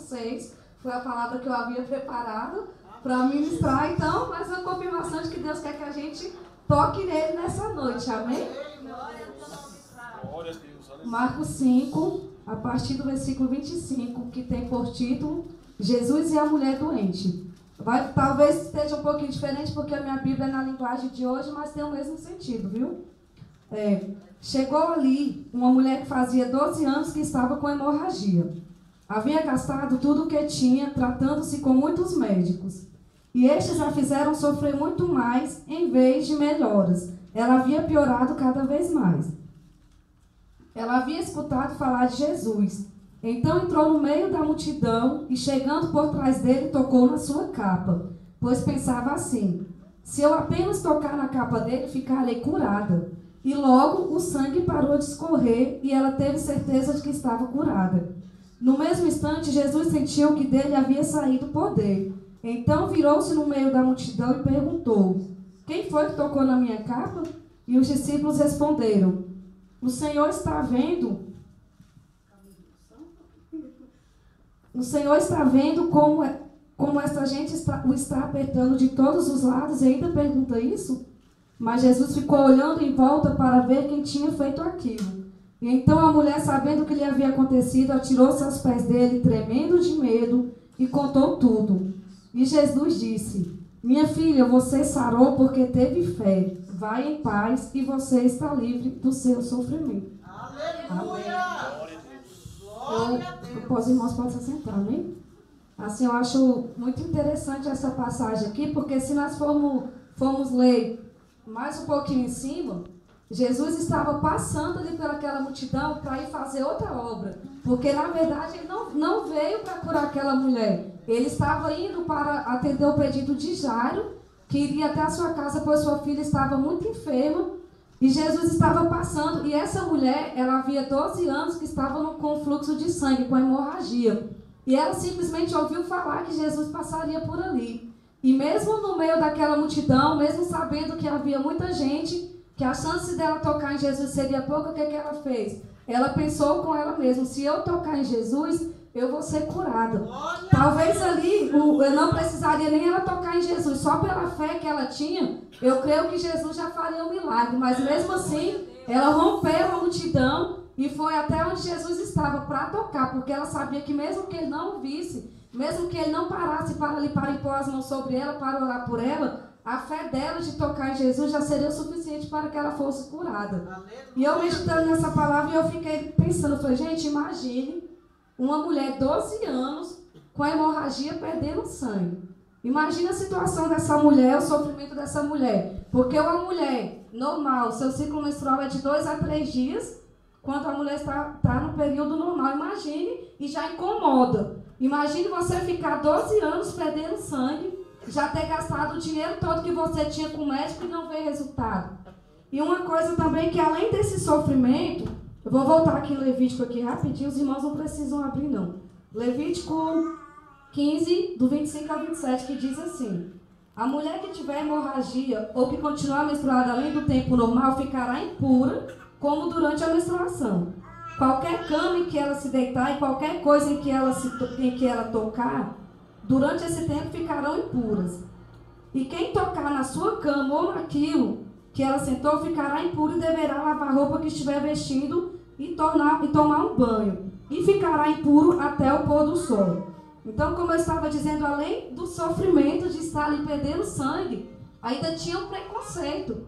6. Foi a palavra que eu havia preparado para ministrar. Então, mais uma confirmação de que Deus quer que a gente toque nele nessa noite. Amém? Marcos 5, a partir do versículo 25, que tem por título Jesus e a mulher doente. Talvez esteja um pouquinho diferente, porque a minha Bíblia é na linguagem de hoje, mas tem o mesmo sentido, viu? Chegou ali uma mulher que fazia 12 anos que estava com hemorragia. Havia gastado tudo o que tinha, tratando-se com muitos médicos. E estes a fizeram sofrer muito mais, em vez de melhoras. Ela havia piorado cada vez mais. Ela havia escutado falar de Jesus. Então entrou no meio da multidão e, chegando por trás dele, tocou na sua capa, pois pensava assim: se eu apenas tocar na capa dele, ficarei curada. E logo o sangue parou de escorrer e ela teve certeza de que estava curada. No mesmo instante, Jesus sentiu que dele havia saído poder. Então virou-se no meio da multidão e perguntou: quem foi que tocou na minha capa? E os discípulos responderam: o Senhor está vendo como esta gente o está apertando de todos os lados e ainda pergunta isso? Mas Jesus ficou olhando em volta para ver quem tinha feito aquilo. E então a mulher, sabendo o que lhe havia acontecido, atirou-se aos pés dele, tremendo de medo, e contou tudo. E Jesus disse: minha filha, você sarou porque teve fé. Vai em paz e você está livre do seu sofrimento. Aleluia! Os irmãos podem se sentar, né? Assim, eu acho muito interessante essa passagem aqui, porque se nós formos ler mais um pouquinho em cima, Jesus estava passando ali pelaquela multidão para ir fazer outra obra. Porque, na verdade, ele não veio para curar aquela mulher. Ele estava indo para atender o pedido de Jairo, que iria até a sua casa, pois sua filha estava muito enferma. E Jesus estava passando, e essa mulher, ela havia 12 anos que estava com fluxo de sangue, com hemorragia. E ela simplesmente ouviu falar que Jesus passaria por ali. E mesmo no meio daquela multidão, mesmo sabendo que havia muita gente, que a chance dela tocar em Jesus seria pouca, o que ela fez? Ela pensou com ela mesma: se eu tocar em Jesus, eu vou ser curada. Talvez ali, eu não precisaria nem ela tocar em Jesus, só pela fé que ela tinha, eu creio que Jesus já faria um milagre. Mas mesmo assim, ela rompeu a multidão e foi até onde Jesus estava para tocar, porque ela sabia que mesmo que ele não o visse, mesmo que ele não parasse para impor as mãos sobre ela, para orar por ela, a fé dela de tocar em Jesus já seria o suficiente para que ela fosse curada. E eu meditando nessa palavra, eu fiquei pensando, falei, gente, imagine uma mulher de 12 anos com a hemorragia perdendo sangue. Imagina a situação dessa mulher, o sofrimento dessa mulher. Porque uma mulher normal, seu ciclo menstrual é de 2 a 3 dias, quando a mulher está no período normal. Imagine, e já incomoda. Imagine você ficar 12 anos perdendo sangue, já ter gastado o dinheiro todo que você tinha com o médico e não ver resultado. E uma coisa também que, além desse sofrimento, eu vou voltar aqui em Levítico aqui rapidinho, os irmãos não precisam abrir não. Levítico 15, do 25 ao 27, que diz assim: a mulher que tiver hemorragia ou que continuar menstruada além do tempo normal ficará impura, como durante a menstruação. Qualquer cama em que ela se deitar e qualquer coisa em que ela tocar, durante esse tempo ficarão impuras. E quem tocar na sua cama ou naquilo que ela sentou ficará impuro e deverá lavar a roupa que estiver vestindo e tomar um banho. E ficará impuro até o pôr do sol. Então, como eu estava dizendo, além do sofrimento de estar ali perdendo sangue, ainda tinha um preconceito.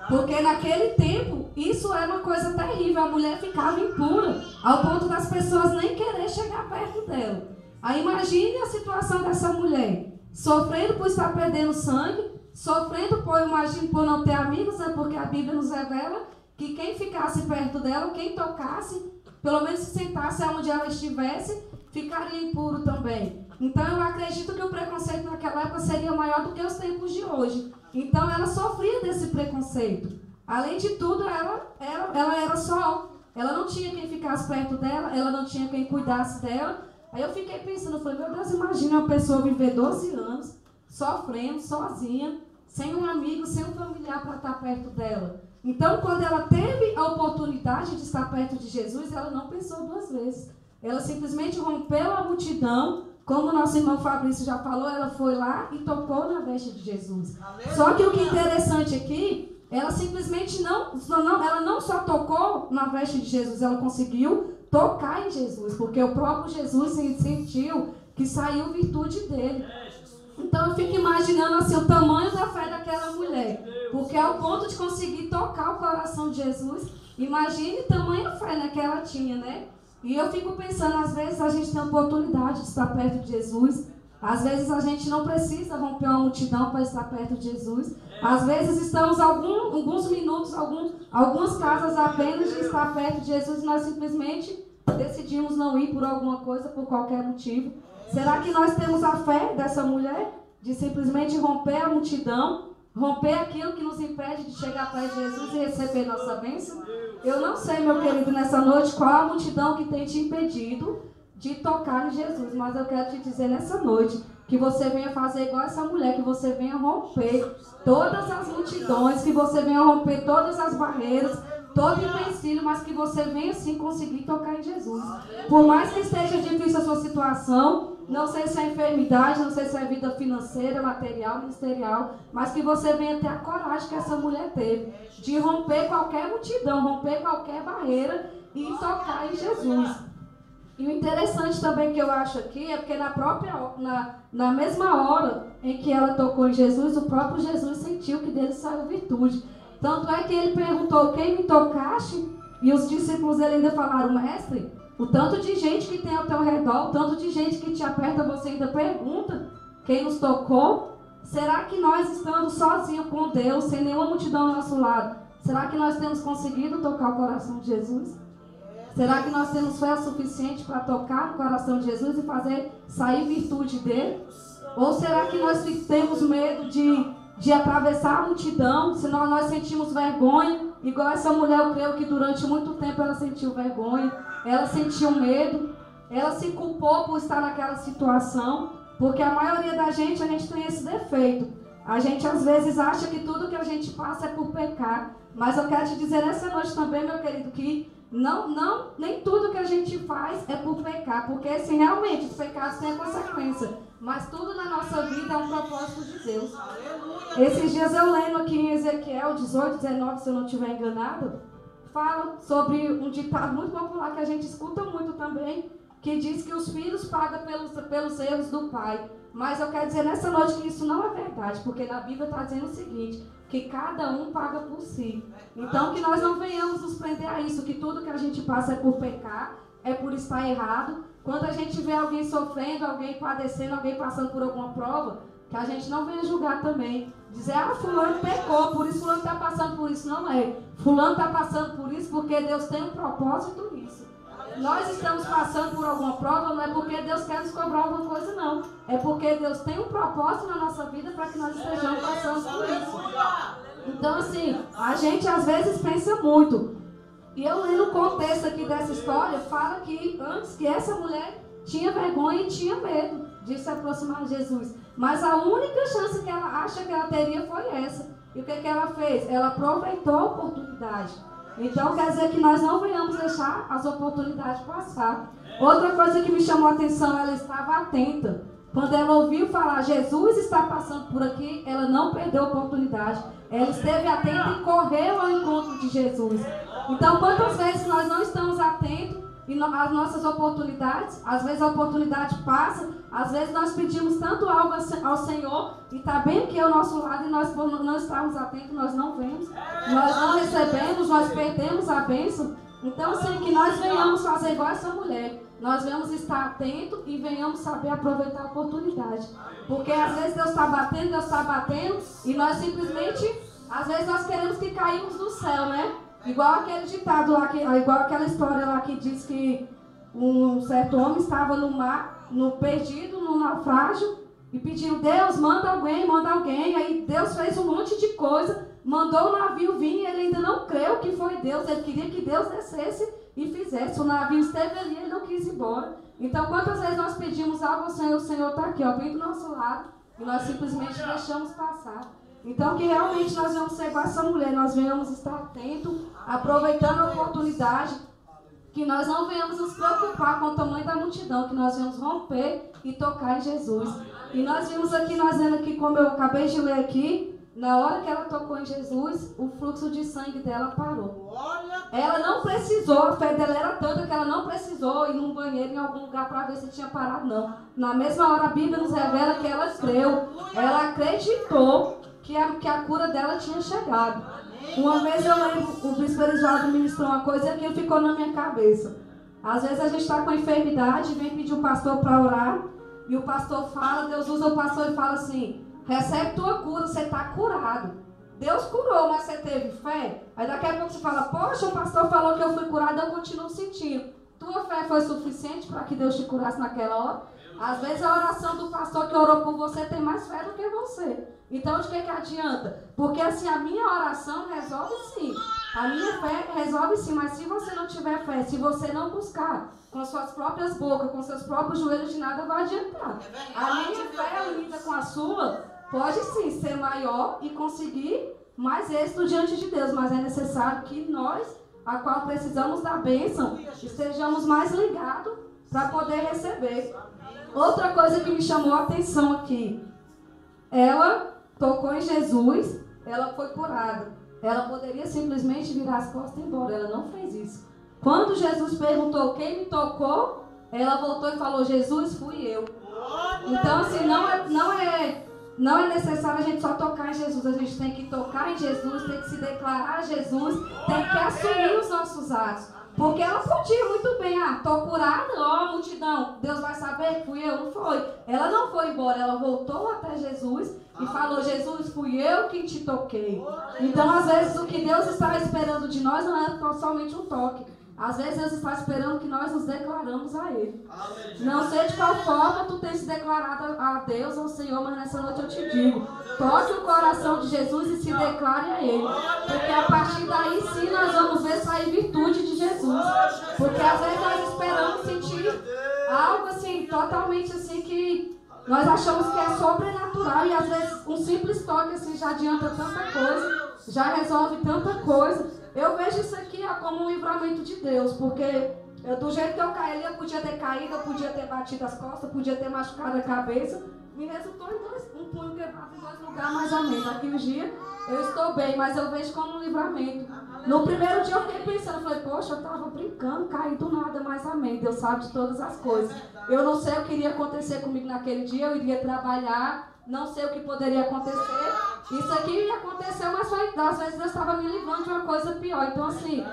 Porque naquele tempo, isso era uma coisa terrível. A mulher ficava impura, ao ponto das pessoas nem querer chegar perto dela. Aí imagine a situação dessa mulher, sofrendo por estar perdendo sangue, sofrendo por não ter amigos, né? Porque a Bíblia nos revela que quem ficasse perto dela, quem tocasse, pelo menos se sentasse onde ela estivesse, ficaria impuro também. Então eu acredito que o preconceito naquela época seria maior do que os tempos de hoje. Então ela sofria desse preconceito. Além de tudo, ela era só. Ela não tinha quem ficasse perto dela, ela não tinha quem cuidasse dela. Aí eu fiquei pensando, falei, meu Deus, imagina uma pessoa viver 12 anos, sofrendo, sozinha, sem um amigo, sem um familiar para estar perto dela. Então, quando ela teve a oportunidade de estar perto de Jesus, ela não pensou 2 vezes. Ela simplesmente rompeu a multidão, como o nosso irmão Fabrício já falou, ela foi lá e tocou na veste de Jesus. Só que o que é interessante aqui, ela simplesmente ela não só tocou na veste de Jesus, ela conseguiu tocar em Jesus, porque o próprio Jesus sentiu que saiu virtude dele. Então eu fico imaginando assim, o tamanho da fé daquela mulher, porque ao ponto de conseguir tocar o coração de Jesus, imagine o tamanho da fé, né, que ela tinha, né? E eu fico pensando, às vezes a gente tem a oportunidade de estar perto de Jesus, às vezes a gente não precisa romper uma multidão para estar perto de Jesus, às vezes estamos alguns minutos, algumas casas apenas de estar perto de Jesus e nós simplesmente decidimos não ir por alguma coisa, por qualquer motivo. Será que nós temos a fé dessa mulher de simplesmente romper a multidão, romper aquilo que nos impede de chegar perto de Jesus e receber nossa bênção? Eu não sei, meu querido, nessa noite, qual a multidão que tem te impedido de tocar em Jesus, mas eu quero te dizer nessa noite que você venha fazer igual essa mulher, que você venha romper todas as multidões, que você venha romper todas as barreiras, todo empecilho, mas que você venha sim conseguir tocar em Jesus. Por mais que esteja difícil a sua situação, não sei se é enfermidade, não sei se é vida financeira, material, ministerial, mas que você venha ter a coragem que essa mulher teve, de romper qualquer multidão, romper qualquer barreira e tocar em Jesus. E o interessante também que eu acho aqui é porque na mesma hora em que ela tocou em Jesus, o próprio Jesus sentiu que dele saiu virtude. Tanto é que ele perguntou, quem me tocaste? E os discípulos dele ainda falaram, mestre, o tanto de gente que tem ao teu redor, o tanto de gente que te aperta, você ainda pergunta, quem nos tocou? Será que nós estando sozinhos com Deus, sem nenhuma multidão ao nosso lado, será que nós temos conseguido tocar o coração de Jesus? Será que nós temos fé suficiente para tocar no coração de Jesus e fazer sair virtude dele? Ou será que nós temos medo de atravessar a multidão, senão nós sentimos vergonha, igual essa mulher, eu creio que durante muito tempo ela sentiu vergonha, ela sentiu medo, ela se culpou por estar naquela situação, porque a maioria da gente, a gente tem esse defeito. A gente às vezes acha que tudo que a gente passa é por pecar, mas eu quero te dizer nessa noite também, meu querido, que nem tudo que a gente faz é por pecar, porque assim, realmente os pecados têm a consequência, mas tudo na nossa vida é um propósito de Deus. Esses dias eu lendo aqui em Ezequiel 18, 19, se eu não estiver enganado, fala sobre um ditado muito popular que a gente escuta muito também, que diz que os filhos pagam pelos erros do pai. Mas eu quero dizer nessa noite que isso não é verdade, porque na Bíblia está dizendo o seguinte, que cada um paga por si. Então que nós não venhamos nos prender a isso, que tudo que a gente passa é por pecar, é por estar errado. Quando a gente vê alguém sofrendo, alguém padecendo, alguém passando por alguma prova, que a gente não venha julgar também. Dizer, fulano pecou, por isso fulano está passando por isso. Não é. Fulano está passando por isso porque Deus tem um propósito nisso. Nós estamos passando por alguma prova, não é porque Deus quer nos cobrar alguma coisa, não. É porque Deus tem um propósito na nossa vida para que nós estejamos passando por isso. Então, assim, a gente às vezes pensa muito. E eu lendo o contexto aqui dessa história, fala que antes que essa mulher tinha vergonha e tinha medo de se aproximar de Jesus. Mas a única chance que ela acha que ela teria foi essa. E o que ela fez? Ela aproveitou a oportunidade. Então quer dizer que nós não venhamos deixar as oportunidades passar. Outra coisa que me chamou a atenção, ela estava atenta. Quando ela ouviu falar, Jesus está passando por aqui, ela não perdeu a oportunidade. Ela esteve atenta e correu ao encontro de Jesus. Então quantas vezes nós não estamos atentos às nossas oportunidades? Às vezes a oportunidade passa, às vezes nós pedimos tanto algo ao Senhor e está bem aqui ao nosso lado e nós não estamos atentos, nós não vemos, nós não recebemos, nós perdemos a bênção. Então, assim, que nós venhamos fazer igual essa mulher, nós venhamos estar atentos e venhamos saber aproveitar a oportunidade. Porque às vezes Deus está batendo e nós simplesmente, às vezes nós queremos que caímos do céu, né? Igual aquele ditado lá, igual aquela história lá que diz que um certo homem estava no mar, perdido, no naufrágio, e pedindo, Deus, manda alguém. Aí Deus fez um monte de coisa, mandou o navio vir e ele ainda não creu que foi Deus. Ele queria que Deus descesse e fizesse. O navio esteve ali e ele não quis ir embora. Então, quantas vezes nós pedimos algo ao Senhor, o Senhor está aqui, ó, bem do nosso lado, e nós simplesmente deixamos passar. Então, que realmente nós vamos ser igual essa mulher, nós venhamos estar atentos, aproveitando a oportunidade. que nós não venhamos nos preocupar com o tamanho da multidão, que nós venhamos romper e tocar em Jesus. E nós vimos aqui, nós vendo aqui, como eu acabei de ler aqui, na hora que ela tocou em Jesus, o fluxo de sangue dela parou. Ela não precisou, a fé dela era tanta que ela não precisou ir num banheiro em algum lugar para ver se tinha parado, não. Na mesma hora a Bíblia nos revela que ela creu, ela acreditou que a cura dela tinha chegado. Uma vez eu lembro, o bispo Elisvaldo ministrou uma coisa e aquilo ficou na minha cabeça. Às vezes a gente está com enfermidade, vem pedir o pastor para orar, e o pastor fala, Deus usa o pastor e fala assim, recebe tua cura, você está curado. Deus curou, mas você teve fé? Aí daqui a pouco você fala, poxa, o pastor falou que eu fui curado, eu continuo sentindo. Tua fé foi suficiente para que Deus te curasse naquela hora? Às vezes a oração do pastor que orou por você tem mais fé do que você. Então de que adianta? Porque assim, a minha oração resolve sim. A minha fé resolve sim, mas se você não tiver fé, se você não buscar com suas próprias bocas, com seus próprios joelhos, de nada vai adiantar. A minha fé unida com a sua pode sim ser maior e conseguir mais êxito diante de Deus, mas é necessário que nós, a qual precisamos da bênção, estejamos mais ligados para poder receber. Outra coisa que me chamou a atenção aqui, ela tocou em Jesus, ela foi curada. Ela poderia simplesmente virar as costas e ir embora, ela não fez isso. Quando Jesus perguntou quem me tocou, ela voltou e falou, Jesus, fui eu. Então assim, não é necessário a gente só tocar em Jesus, a gente tem que tocar em Jesus, tem que se declarar a Jesus, tem que assumir os nossos atos. Porque ela podia muito bem, tô curada, ó, multidão, Deus vai saber que fui eu, não foi. Ela não foi embora, ela voltou até Jesus e falou, Jesus, fui eu que te toquei. Então, às vezes, o que Deus está esperando de nós não é somente um toque. Às vezes, Deus está esperando que nós nos declaramos a Ele. Não sei de qual forma tu tem se declarado a Deus, ao Senhor, mas nessa noite eu te digo, toque o coração de Jesus e se declare a Ele. Porque a partir daí, sim, nós vamos ver sair virtude de Jesus. Porque às vezes nós esperamos sentir algo assim, totalmente assim, que nós achamos que é sobrenatural. E às vezes um simples toque assim já adianta tanta coisa, já resolve tanta coisa. Eu vejo isso aqui como um livramento de Deus, porque do jeito que eu caí, eu podia ter caído, eu podia ter batido as costas, podia ter machucado a cabeça. Me resultou em um punho quebrado em 2 lugares, mais ou menos. Aqui um dia eu estou bem, mas eu vejo como um livramento. No primeiro dia eu fiquei pensando, falei, poxa, eu estava brincando, caí do nada, mas amém, Deus sabe de todas as coisas. Eu não sei o que iria acontecer comigo naquele dia, eu iria trabalhar, não sei o que poderia acontecer. Isso aqui aconteceu, mas foi, às vezes Deus estava me livrando de uma coisa pior. Então assim,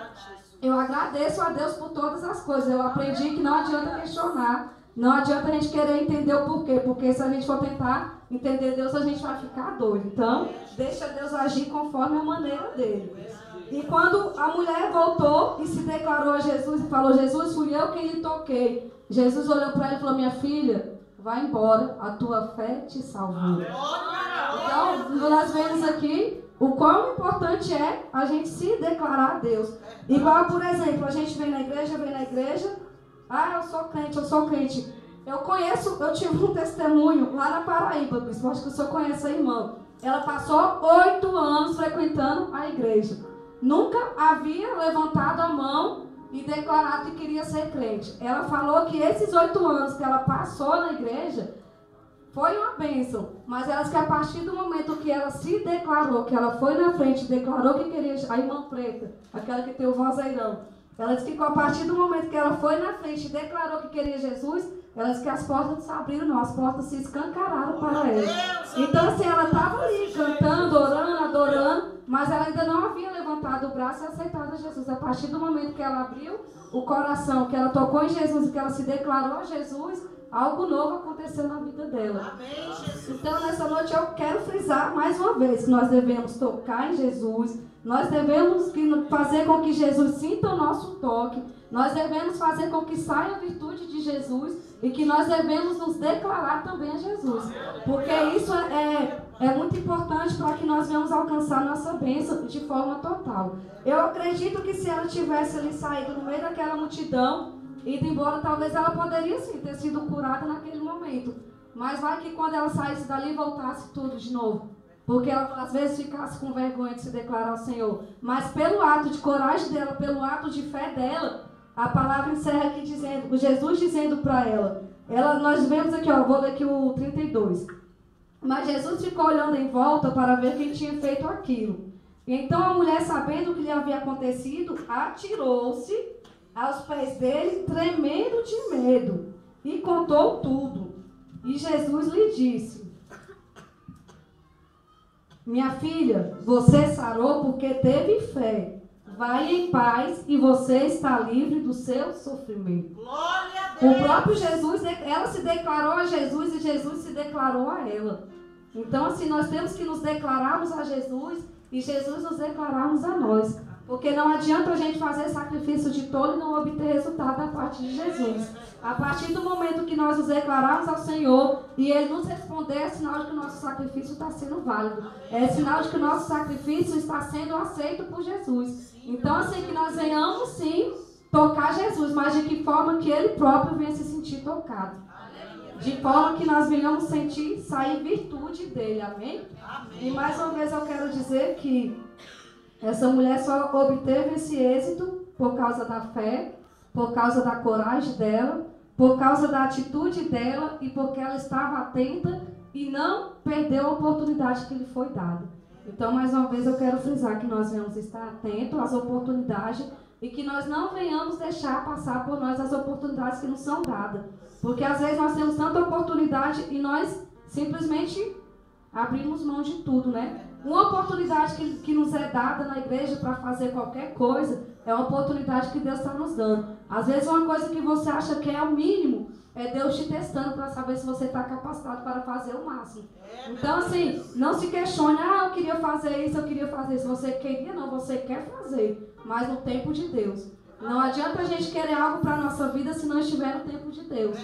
eu agradeço a Deus por todas as coisas. Eu aprendi que não adianta questionar, não adianta a gente querer entender o porquê, porque se a gente for tentar entender Deus, a gente vai ficar doido. Então, deixa Deus agir conforme a maneira dele. E quando a mulher voltou e se declarou a Jesus e falou, Jesus, fui eu quem lhe toquei. Jesus olhou para ela e falou, minha filha, vai embora, a tua fé te salvou. Então, nós vemos aqui o quão importante é a gente se declarar a Deus. Igual, por exemplo, a gente vem na igreja, eu sou crente. Eu tive um testemunho lá na Paraíba, bispo, acho que o senhor conhece a irmã. Ela passou 8 anos frequentando a igreja. Nunca havia levantado a mão e declarado que queria ser crente. Ela falou que esses 8 anos que ela passou na igreja foi uma bênção, mas ela disse que a partir do momento que ela se declarou, que ela foi na frente e declarou que queria, a irmã preta, aquela que tem o vozeirão, ela disse que a partir do momento que ela foi na frente e declarou que queria Jesus, ela disse que as portas não se abriram não, as portas se escancararam para ela. Então assim, ela estava ali cantando, orando, adorando, mas ela ainda não havia levantado o braço e aceitado a Jesus. A partir do momento que ela abriu o coração, que ela tocou em Jesus e que ela se declarou a Jesus, algo novo aconteceu na vida dela. Então nessa noite eu quero frisar mais uma vez que nós devemos tocar em Jesus, nós devemos fazer com que Jesus sinta o nosso toque, nós devemos fazer com que saia a virtude de Jesus e que nós devemos nos declarar também a Jesus. Porque isso é muito importante para que nós venhamos alcançar nossa bênção de forma total. Eu acredito que se ela tivesse ali saído no meio daquela multidão, ido embora, talvez ela poderia sim ter sido curada naquele momento. Mas vai que quando ela saísse dali, voltasse tudo de novo. Porque ela às vezes ficasse com vergonha de se declarar ao Senhor. Mas pelo ato de coragem dela, pelo ato de fé dela, a palavra encerra aqui dizendo, Jesus dizendo para ela, nós vemos aqui, vou ler aqui o 32. Mas Jesus ficou olhando em volta para ver quem tinha feito aquilo. E então a mulher, sabendo o que lhe havia acontecido, atirou-se aos pés dele, tremendo de medo, e contou tudo. E Jesus lhe disse: minha filha, você sarou porque teve fé. Vai em paz e você está livre do seu sofrimento. Glória a Deus. O próprio Jesus, ela se declarou a Jesus e Jesus se declarou a ela. Então, assim, nós temos que nos declararmos a Jesus e Jesus nos declararmos a nós. Porque não adianta a gente fazer sacrifício de tolo e não obter resultado da parte de Jesus. A partir do momento que nós nos declararmos ao Senhor e Ele nos responder, é sinal de que o nosso sacrifício está sendo válido. É sinal de que o nosso sacrifício está sendo aceito por Jesus. Então, assim, que nós venhamos, sim, tocar Jesus, mas de que forma que Ele próprio venha se sentir tocado. De forma que nós venhamos sentir, sair virtude dEle. Amém? E mais uma vez eu quero dizer que essa mulher só obteve esse êxito por causa da fé, por causa da coragem dela, por causa da atitude dela e porque ela estava atenta e não perdeu a oportunidade que lhe foi dada. Então, mais uma vez, eu quero frisar que nós venhamos estar atentos às oportunidades e que nós não venhamos deixar passar por nós as oportunidades que nos são dadas. Porque às vezes nós temos tanta oportunidade e nós simplesmente abrimos mão de tudo, né? Uma oportunidade que nos é dada na igreja para fazer qualquer coisa é uma oportunidade que Deus está nos dando. Às vezes uma coisa que você acha que é o mínimo, é Deus te testando para saber se você está capacitado para fazer o máximo. Então, assim, não se questione, eu queria fazer isso, eu queria fazer isso. Você queria, não, você quer fazer, mas no tempo de Deus. Não adianta a gente querer algo para a nossa vida se não estiver no tempo de Deus.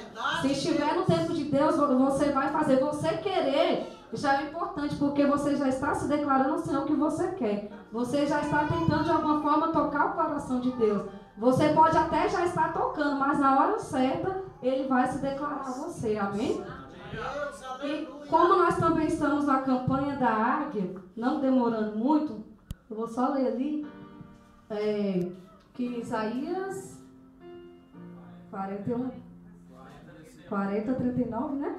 Se estiver no tempo de Deus, você vai fazer. Você querer já é importante, porque você já está se declarando ao Senhor o que você quer. Você já está tentando de alguma forma tocar o coração de Deus. Você pode até já estar tocando, mas na hora certa, Ele vai se declarar a você. Amém? E como nós também estamos na campanha da águia, não demorando muito, eu vou só ler ali, que Isaías 40, 39, né?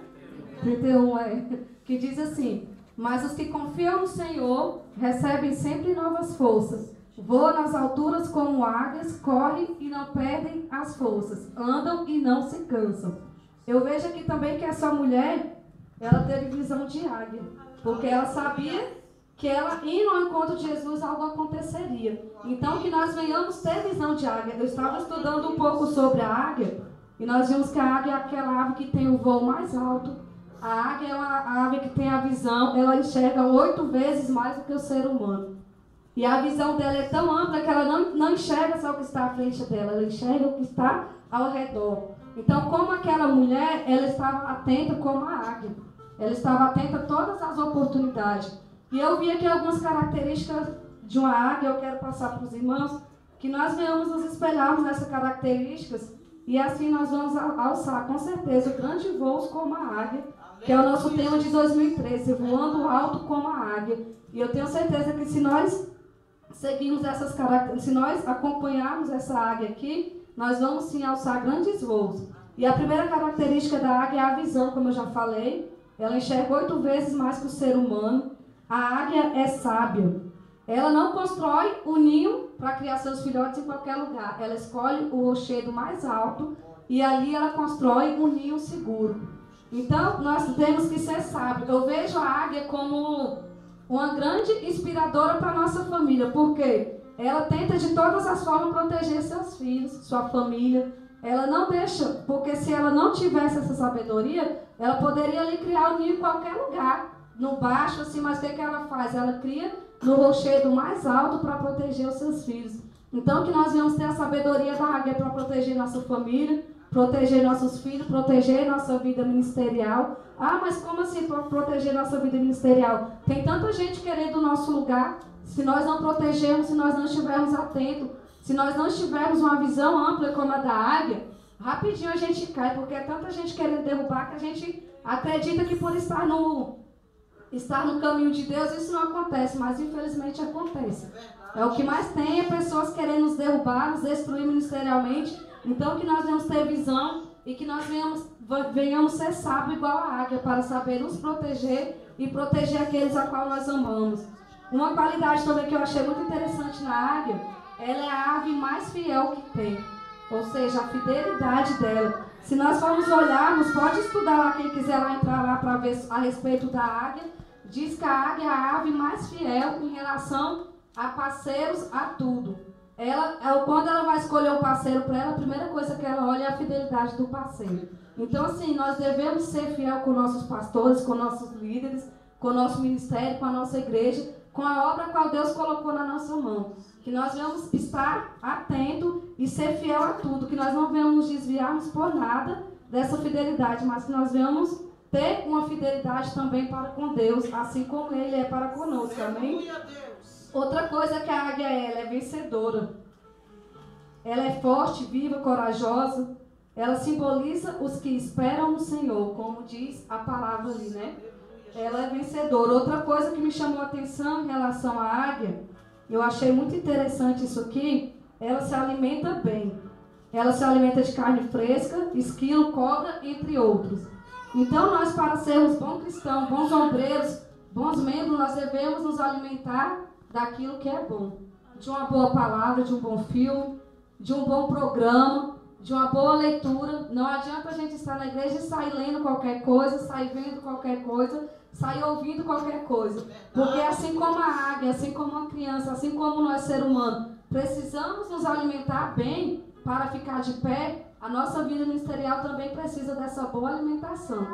31 que diz assim: mas os que confiam no Senhor recebem sempre novas forças. Voam nas alturas como águias, correm e não perdem as forças, andam e não se cansam. Eu vejo aqui também que essa mulher, ela teve visão de águia, porque ela sabia que ela, indo ao encontro de Jesus, algo aconteceria. Então, que nós venhamos ter visão de águia. Eu estava estudando um pouco sobre a águia, e nós vimos que a águia é aquela ave que tem o voo mais alto. A águia é uma ave que tem a visão, ela enxerga 8 vezes mais do que o ser humano. E a visão dela é tão ampla que ela não enxerga só o que está à frente dela, ela enxerga o que está ao redor. Então, como aquela mulher, ela estava atenta como a águia. Ela estava atenta a todas as oportunidades. E eu vi aqui algumas características de uma águia, eu quero passar para os irmãos, que nós venhamos nos espelharmos nessas características e assim nós vamos alçar, com certeza, grandes voos como a águia, que é o nosso tema de 2013, voando alto como a águia. E eu tenho certeza que se nós seguirmos essas características, se nós acompanharmos essa águia aqui, nós vamos sim alçar grandes voos. E a primeira característica da águia é a visão, como eu já falei. Ela enxerga 8 vezes mais que o ser humano. A águia é sábia. Ela não constrói o ninho para criar seus filhotes em qualquer lugar. Ela escolhe o rochedo mais alto e ali ela constrói um ninho seguro. Então, nós temos que ser sábios. Eu vejo a águia como uma grande inspiradora para a nossa família, porque ela tenta de todas as formas proteger seus filhos, sua família. Ela não deixa, porque se ela não tivesse essa sabedoria, ela poderia ali criar o ninho em qualquer lugar, no baixo, assim, mas o que ela faz? Ela cria no rochedo mais alto para proteger os seus filhos. Então, que nós venhamos ter a sabedoria da águia para proteger nossa família, proteger nossos filhos, proteger nossa vida ministerial. Ah, mas como assim proteger nossa vida ministerial? Tem tanta gente querendo o nosso lugar. Se nós não protegermos, se nós não estivermos atentos, se nós não tivermos uma visão ampla como a da águia, rapidinho a gente cai, porque é tanta gente querendo derrubar que a gente acredita que por estar no caminho de Deus isso não acontece, mas infelizmente acontece. É o que mais tem, é pessoas querendo nos derrubar, nos destruir ministerialmente. Então que nós venhamos ter visão e que nós venhamos ser sábios igual a águia para saber nos proteger e proteger aqueles a qual nós amamos. Uma qualidade também que eu achei muito interessante na águia, ela é a ave mais fiel que tem. Ou seja, a fidelidade dela. Se nós formos olharmos, pode estudar lá, quem quiser lá entrar lá para ver a respeito da águia. Diz que a águia é a ave mais fiel em relação a parceiros, a tudo. Quando ela vai escolher um parceiro para ela, a primeira coisa que ela olha é a fidelidade do parceiro. Então, assim, nós devemos ser fiel com nossos pastores, com nossos líderes, com o nosso ministério, com a nossa igreja, com a obra a qual Deus colocou na nossa mão. Que nós venhamos estar atentos e ser fiel a tudo, que nós não venhamos nos desviarmos por nada dessa fidelidade, mas que nós venhamos ter uma fidelidade também para com Deus, assim como Ele é para conosco, amém? Outra coisa que a águia ela é vencedora. Ela é forte, viva, corajosa. Ela simboliza os que esperam no Senhor, como diz a palavra ali, né? Ela é vencedora. Outra coisa que me chamou a atenção em relação à águia, eu achei muito interessante isso aqui, ela se alimenta bem. Ela se alimenta de carne fresca, esquilo, cobra, entre outros. Então nós, para sermos bons cristãos, bons obreiros, bons membros, nós devemos nos alimentar daquilo que é bom. De uma boa palavra, de um bom filme, de um bom programa, de uma boa leitura. Não adianta a gente estar na igreja e sair lendo qualquer coisa, sair vendo qualquer coisa, sair ouvindo qualquer coisa. Porque assim como a águia, assim como uma criança, assim como nós, ser humano, precisamos nos alimentar bem para ficar de pé, a nossa vida ministerial também precisa dessa boa alimentação.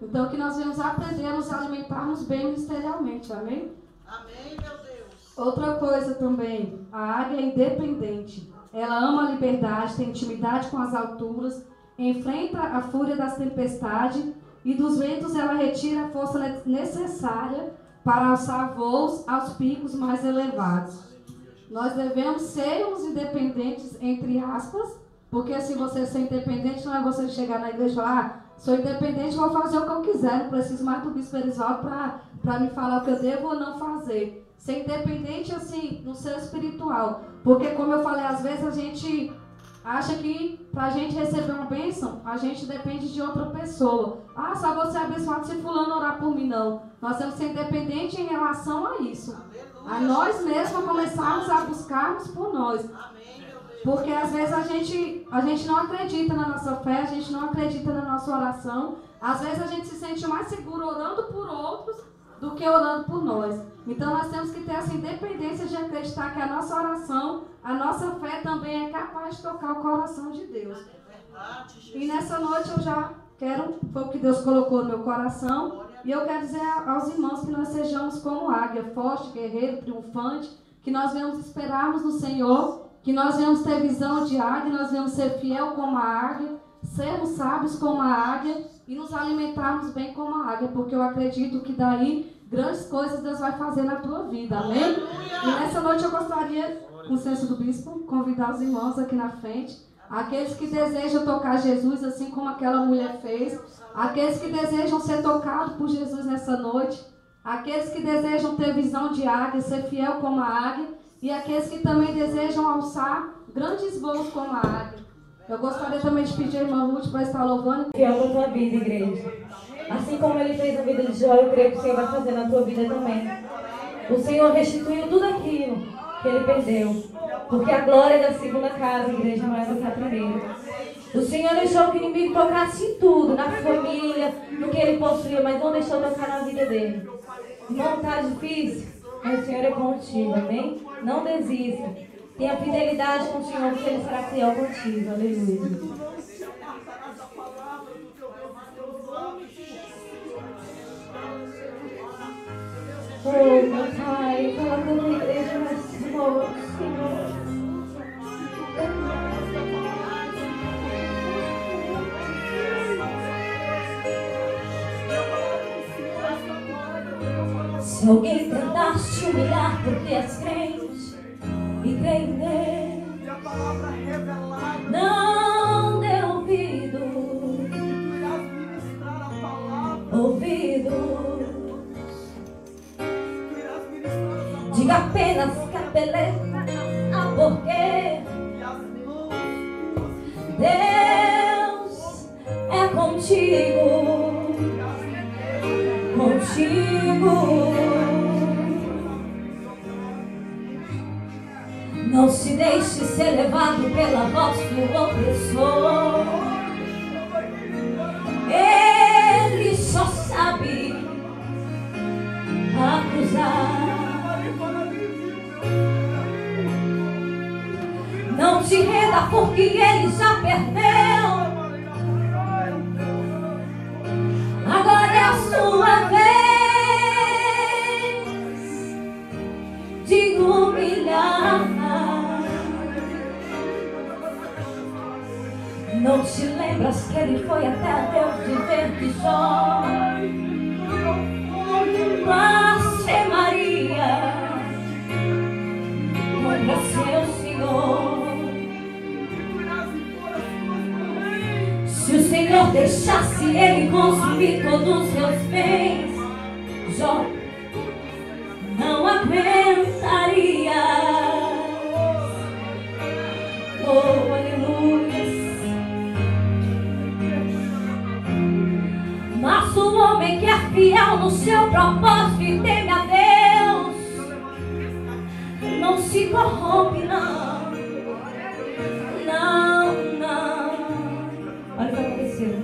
Então que nós venhamos aprender a nos alimentarmos bem ministerialmente, amém? Amém, meu Deus. Outra coisa também, a águia é independente. Ela ama a liberdade, tem intimidade com as alturas, enfrenta a fúria das tempestades e dos ventos ela retira a força necessária para alçar voos aos picos mais elevados. Nós devemos sermos independentes, entre aspas, porque se você ser independente, não é você chegar na igreja e falar, sou independente, vou fazer o que eu quiser, não preciso mais do bispo Erisvaldo para me falar o que eu devo ou não fazer. Ser independente, assim, no seu espiritual. Porque, como eu falei, às vezes a gente acha que para a gente receber uma bênção, a gente depende de outra pessoa. Ah, só vou ser abençoado se fulano orar por mim, não. Nós temos que ser independentes em relação a isso. A nós mesmos começarmos a buscarmos por nós. Porque às vezes a gente não acredita na nossa fé, a gente não acredita na nossa oração. Às vezes a gente se sente mais seguro orando por outros do que orando por nós. Então nós temos que ter essa independência de acreditar que a nossa oração, a nossa fé também é capaz de tocar o coração de Deus. E nessa noite eu já quero, foi o que Deus colocou no meu coração, e eu quero dizer aos irmãos que nós sejamos como águia, forte, guerreiro, triunfante, que nós venhamos esperarmos no Senhor, que nós venhamos ter visão de águia, nós venhamos ser fiel como a águia, sermos sábios como a águia e nos alimentarmos bem como a águia, porque eu acredito que daí grandes coisas Deus vai fazer na tua vida, amém? E nessa noite eu gostaria, com o senso do bispo, convidar os irmãos aqui na frente, aqueles que desejam tocar Jesus assim como aquela mulher fez, aqueles que desejam ser tocados por Jesus nessa noite, aqueles que desejam ter visão de águia, ser fiel como a águia, e aqueles que também desejam alçar grandes voos como a águia. Eu gostaria também de pedir a irmã Ruth para estar louvando. Fiel na tua vida, igreja. Assim como ele fez a vida de Jó, eu creio que o Senhor vai fazer na tua vida também. O Senhor restituiu tudo aquilo que ele perdeu. Porque a glória da segunda casa, igreja, não é do que a primeira. O Senhor deixou que o inimigo tocasse em tudo, na família, no que ele possuía, mas não deixou tocar na vida dele. Não está difícil, mas o Senhor é contigo, amém? Não desista. Tenha fidelidade com o Senhor, porque ele será fiel contigo. Aleluia. Oh, meu Pai, coloca na igreja nesse amor, Senhor. Se alguém tentar te humilhar porque és crente e crê em Deus, não dê ouvidos. Diga apenas que a beleza, porque Deus é contigo, contigo. Não se deixe ser levado pela voz do opressor. Ele só sabe acusar. Não te renda porque ele já perdeu. Agora é a sua vez de humilhar. Não te lembras que ele foi até Deus dizer que só blasfemaria contra seu Senhor. Se o Senhor deixasse ele consumir todos os seus bens, Jó não aguentaria. Oh, aleluia. Mas o homem que é fiel no seu propósito e teme a Deus não se corrompe, não. Não, não. Olha o que aconteceu.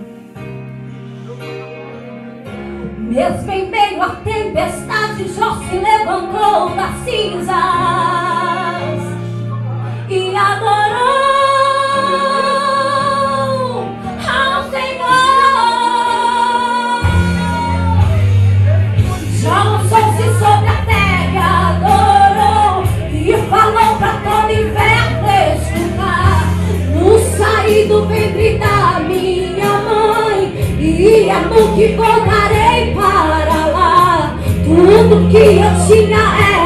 Mesmo em meio à tempestade, Jó se levantou das cinzas e adorou ao Senhor. Jó lançou-se sobre a terra e adorou e falou para todo inverno escutar: no sair do ventre da minha mãe, e é no que voltarei para lá. Tudo que eu tinha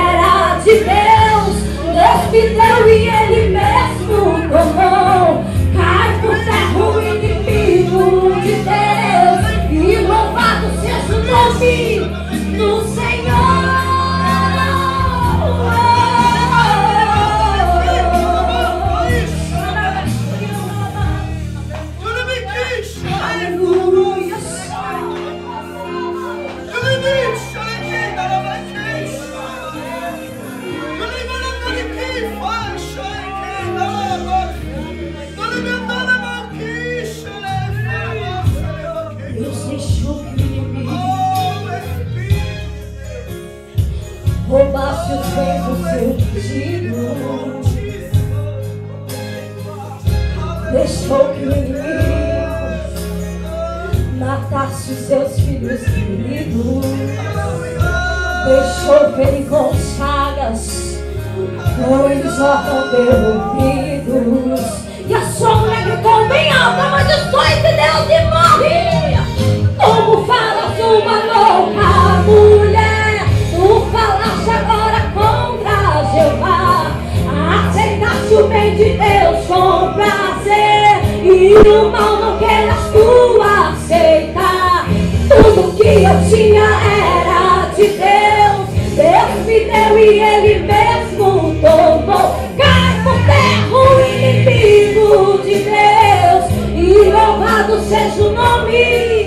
era de Deus. Deus me deu e ele mesmo tomou. Cai por terra o inimigo de Deus, e louvado seja o nome do Senhor. Roubasse os bens do seu filho, deixou que o inimigo matasse os seus filhos queridos, deixou ferir com chagas, pois ó rompeu ouvidos, e a sua mulher gritou bem alta: mas destrói de Deus e morre. Como falas uma louca mulher, tu falaste agora contra Jeová. Aceitaste o bem de Deus com prazer, e o mal não queiras tu aceitar. Tudo que eu tinha era de Deus. Deus me deu e ele mesmo tomou. Cai por terra o inimigo de Deus, e louvado seja o nome